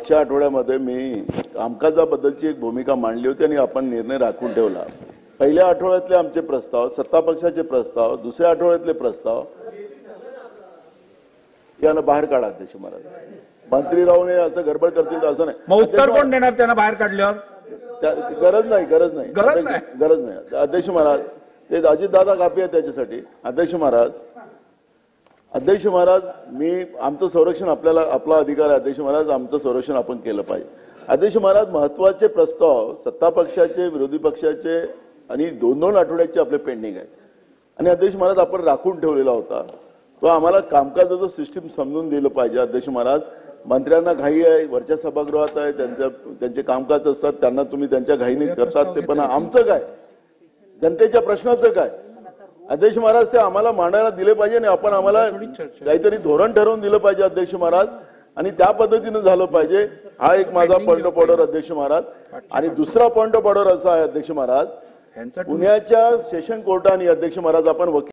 मागच्या आठवड्यामध्ये मी कामकाजाबद्दलची एक भूमिका मांडली होती आणि आपण निर्णय राखून ठेवला। पहिल्या आठवड्यातले आमचे प्रस्ताव, सत्ता पक्षाचे प्रस्ताव, दुसऱ्या आठवड्यातले प्रस्ताव यांना बाहेर काढा अध्यक्ष महाराज। मंत्री राहून असं गडबड करतील असं नाही। मग उत्तर कोण देणार त्यांना बाहेर काढल्यावर? गरज नाही अध्यक्ष महाराज, ते अजितदादा कापी आहे त्याच्यासाठी। अध्यक्ष महाराज मी आमचं संरक्षण आपला अधिकार आहे अध्यक्ष महाराज, आमचं संरक्षण आपण केलं पाहिजे। अध्यक्ष महाराज, महत्वाचे प्रस्ताव सत्ता पक्षाचे, विरोधी पक्षाचे आणि दोन आठवड्याचे आपले पेंडिंग आहेत आणि अध्यक्ष महाराज आपण राखून ठेवलेला होता तो आम्हाला कामकाजाचं सिस्टीम समजून दिलं पाहिजे। अध्यक्ष महाराज, मंत्र्यांना घाई आहे, वरच्या सभागृहात आहे, त्यांचे कामकाज असतात, त्यांना तुम्ही त्यांच्या घाईने करतात ते, पण आमचं काय, जनतेच्या प्रश्नाचं काय अध्यक्ष महाराज, ते आम्हाला मांडायला दिले पाहिजे आणि आपण आम्हाला काहीतरी धोरण ठरवून दिलं पाहिजे अध्यक्ष महाराज आणि त्या पद्धतीने झालं पाहिजे। हा एक माझा पॉइंट ऑफ ऑर्डर अध्यक्ष महाराज। आणि दुसरा पॉइंट ऑफ ऑर्डर असा आहे अध्यक्ष महाराज, पुण्याच्या सेशन कोर्टाने अध्यक्ष महाराज आपण